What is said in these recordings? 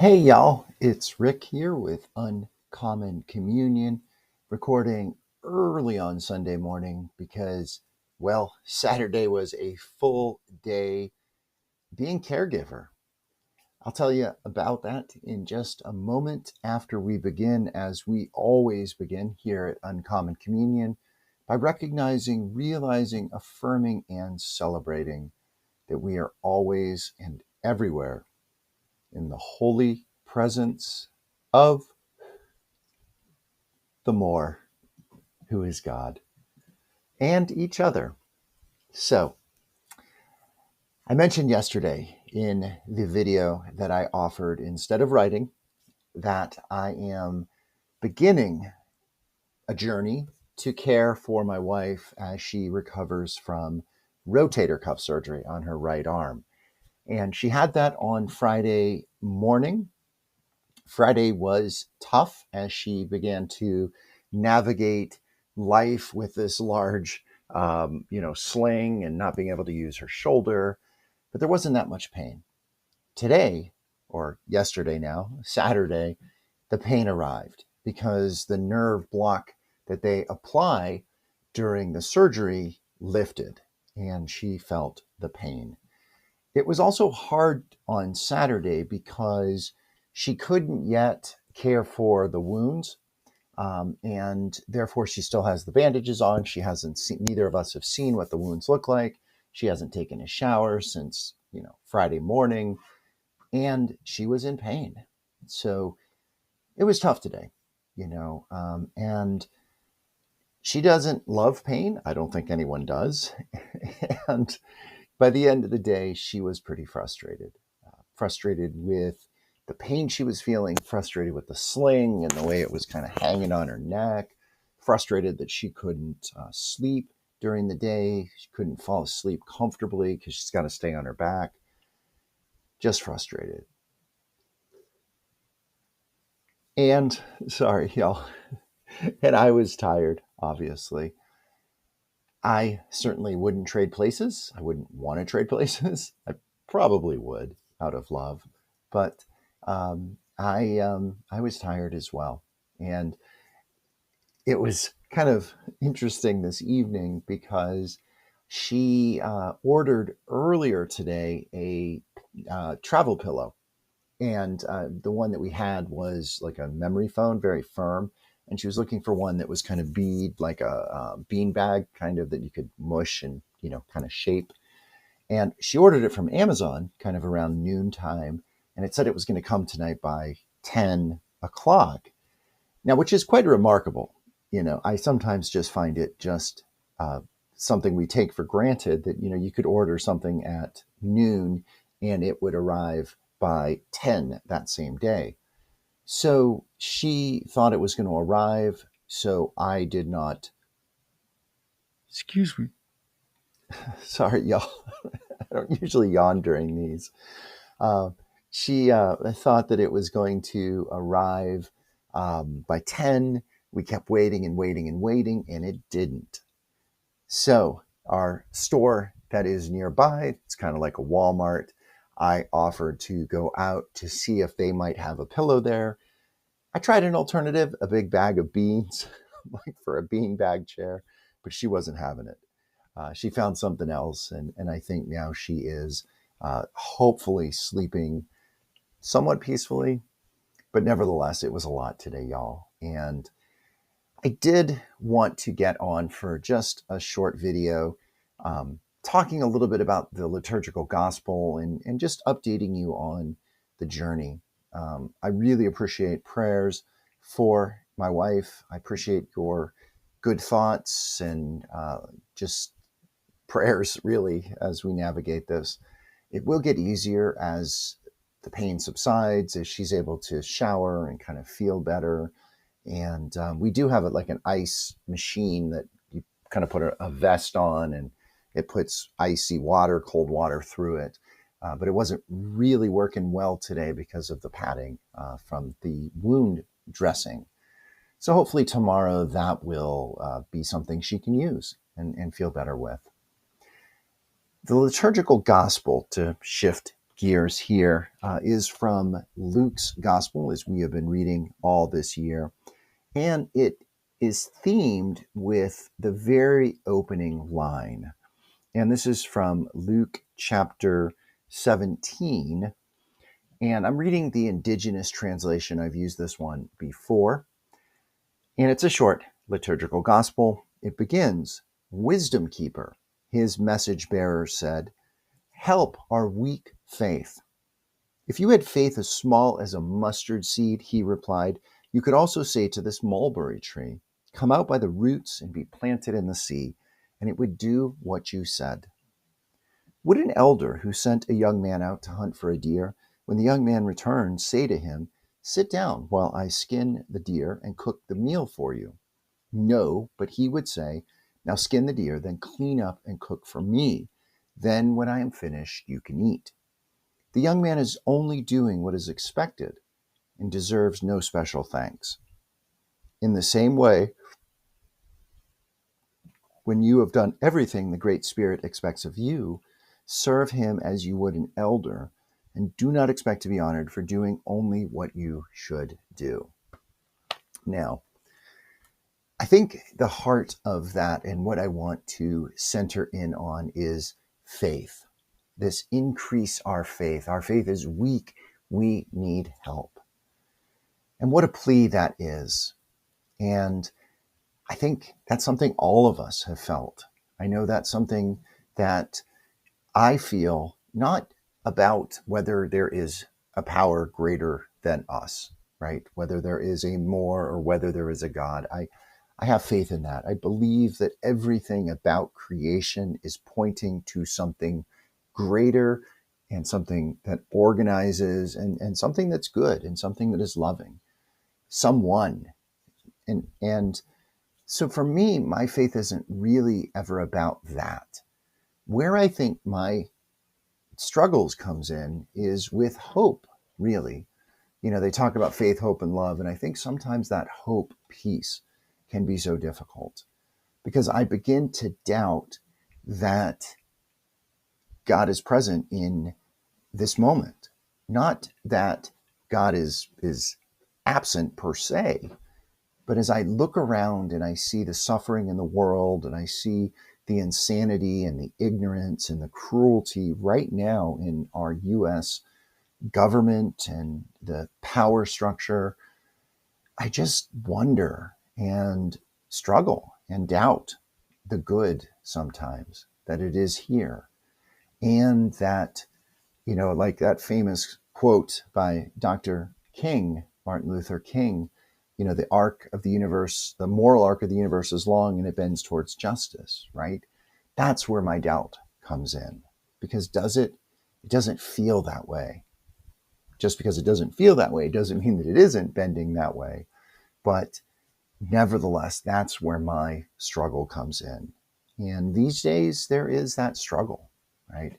Hey y'all, it's Rick here with Uncommon Communion, recording early on Sunday morning because, well, Saturday was a full day being caregiver. I'll tell you about that in just a moment after we begin, as we always begin here at Uncommon Communion, by recognizing, realizing, affirming, and celebrating that we are always and everywhere in the holy presence of the more, who is God, and each other. So, I mentioned yesterday in the video that I offered, instead of writing, that I am beginning a journey to care for my wife as she recovers from rotator cuff surgery on her right arm. And she had that on Friday morning. Friday was tough as she began to navigate life with this large, sling and not being able to use her shoulder. But there wasn't that much pain. Today, or yesterday now, Saturday, the pain arrived because the nerve block that they apply during the surgery lifted and she felt the pain. It was also hard on Saturday because she couldn't yet care for the wounds, and therefore she still has the bandages on. She hasn't seen, neither of us have seen what the wounds look like. She hasn't taken a shower since Friday morning, and she was in pain. So it was tough today, and she doesn't love pain. I don't think anyone does, and by the end of the day, she was pretty frustrated. Frustrated with the pain she was feeling, frustrated with the sling and the way it was kind of hanging on her neck, frustrated that she couldn't sleep during the day. She couldn't fall asleep comfortably because she's got to stay on her back. Just frustrated. And sorry, y'all. And I was tired, obviously. I certainly wouldn't trade places. I wouldn't want to trade places. I probably would out of love, but I was tired as well, and it was kind of interesting this evening because she ordered earlier today a travel pillow, and the one that we had was like a memory foam, very firm. And she was looking for one that was kind of bead, like a bean bag, kind of that you could mush and kind of shape. And she ordered it from Amazon, kind of around noontime, and it said it was going to come tonight by 10 o'clock. Now, which is quite remarkable. I sometimes just find it just something we take for granted that you could order something at noon and it would arrive by 10 that same day. So she thought it was going to arrive. So I did not. Excuse me. Sorry, y'all. I don't usually yawn during these. Uh, she thought that it was going to arrive by 10. We kept waiting and waiting and waiting, and it didn't. So our store that is nearby, it's kind of like a Walmart. I offered to go out to see if they might have a pillow there. I tried an alternative, a big bag of beans, like for a bean bag chair, but she wasn't having it. She found something else, and I think now she is hopefully sleeping somewhat peacefully. But nevertheless, it was a lot today, y'all. And I did want to get on for just a short video talking a little bit about the liturgical gospel and just updating you on the journey. I really appreciate prayers for my wife. I appreciate your good thoughts and just prayers, really, as we navigate this. It will get easier as the pain subsides, as she's able to shower and kind of feel better. And we do have it like an ice machine that you kind of put a vest on and it puts icy water, cold water through it. But it wasn't really working well today because of the padding from the wound dressing. So hopefully tomorrow that will be something she can use and feel better with. The liturgical gospel, to shift gears here is from Luke's Gospel, as we have been reading all this year. And it is themed with the very opening line. And this is from Luke chapter 17. And I'm reading the Indigenous translation. I've used this one before. And it's a short liturgical gospel. It begins, Wisdomkeeper, his message bearer said, "Help our weak faith." "If you had faith as small as a mustard seed," he replied, "you could also say to this mulberry tree, 'Come out by the roots and be planted in the sea,' and it would do what you said." Would an elder who sent a young man out to hunt for a deer, when the young man returned, say to him, "Sit down while I skin the deer and cook the meal for you"? No, but he would say, "Now skin the deer, then clean up and cook for me. Then when I am finished, you can eat." The young man is only doing what is expected and deserves no special thanks. In the same way, when you have done everything the Great Spirit expects of you, serve him as you would an elder, and do not expect to be honored for doing only what you should do. Now, I think the heart of that and what I want to center in on is faith. This increase our faith. Our faith is weak. We need help. And what a plea that is. And I think that's something all of us have felt. I know that's something that I feel, not about whether there is a power greater than us, right? Whether there is a more or whether there is a God. I have faith in that. I believe that everything about creation is pointing to something greater and something that organizes and something that's good and something that is loving. Someone. And so for me, my faith isn't really ever about that. Where I think my struggles comes in is with hope, really. You know, they talk about faith, hope, and love. And I think sometimes that hope piece can be so difficult because I begin to doubt that God is present in this moment. Not that God is absent per se, but as I look around and I see the suffering in the world and I see the insanity and the ignorance and the cruelty right now in our U.S. government and the power structure, I just wonder and struggle and doubt the good sometimes, that it is here. And that, you know, like that famous quote by Dr. King, Martin Luther King, you know, the arc of the universe, the moral arc of the universe is long and it bends towards justice, right? That's where my doubt comes in. Because it doesn't feel that way. Just because it doesn't feel that way doesn't mean that it isn't bending that way. But nevertheless, that's where my struggle comes in. And these days, there is that struggle, right?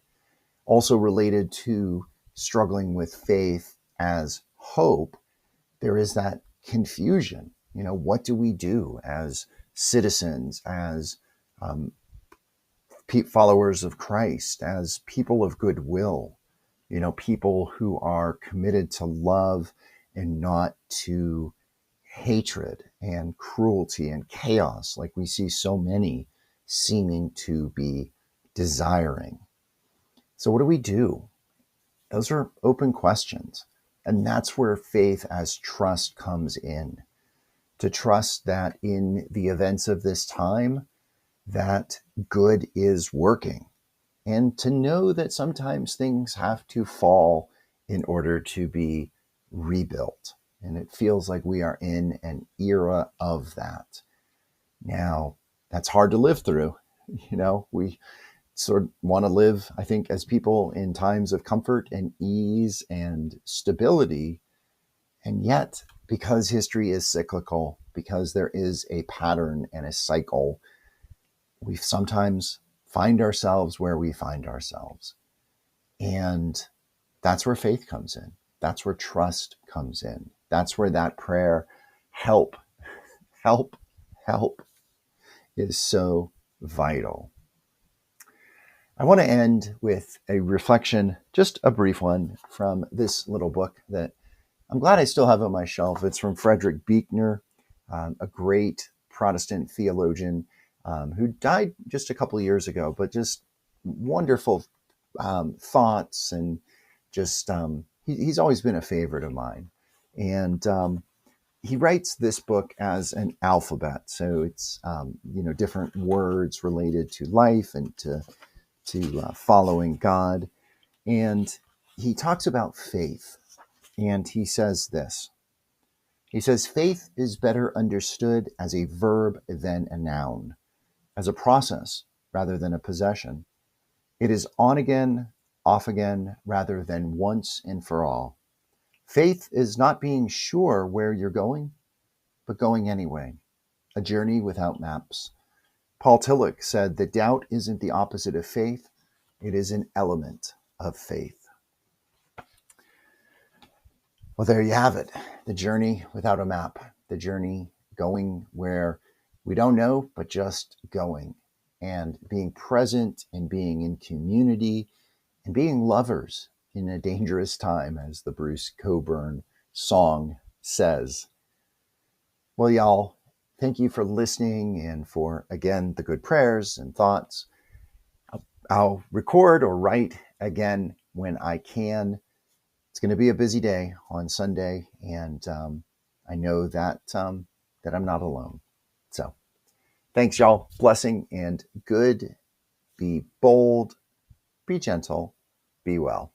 Also related to struggling with faith as hope, there is that confusion. You know, what do we do as citizens, as followers of Christ, as people of goodwill, you know, people who are committed to love and not to hatred and cruelty and chaos, like we see so many seeming to be desiring. So what do we do? Those are open questions. And that's where faith as trust comes in. To trust that in the events of this time, that good is working. And to know that sometimes things have to fall in order to be rebuilt. And it feels like we are in an era of that. Now, that's hard to live through. You know, we sort of want to live, I think, as people in times of comfort and ease and stability. And yet, because history is cyclical, because there is a pattern and a cycle, we sometimes find ourselves where we find ourselves. And that's where faith comes in. That's where trust comes in. That's where that prayer, help, help, help, is so vital. I want to end with a reflection, just a brief one, from this little book that I'm glad I still have on my shelf. It's from Frederick Buechner, a great Protestant theologian who died just a couple of years ago, but just wonderful thoughts, and just he's always been a favorite of mine. And he writes this book as an alphabet, so it's different words related to life and to following God. And he talks about faith, and he says this. He says, faith is better understood as a verb than a noun, as a process rather than a possession. It is on again, off again, rather than once and for all. Faith is not being sure where you're going, but going anyway, a journey without maps. Paul Tillich said that doubt isn't the opposite of faith, it is an element of faith. Well, there you have it. The journey without a map, the journey going where we don't know, but just going, and being present and being in community and being lovers in a dangerous time, as the Bruce Cockburn song says. Well, y'all, thank you for listening and for, again, the good prayers and thoughts. I'll record or write again when I can. It's going to be a busy day on Sunday, and I know that that I'm not alone. So thanks, y'all. Blessing and good. Be bold, be gentle, be well.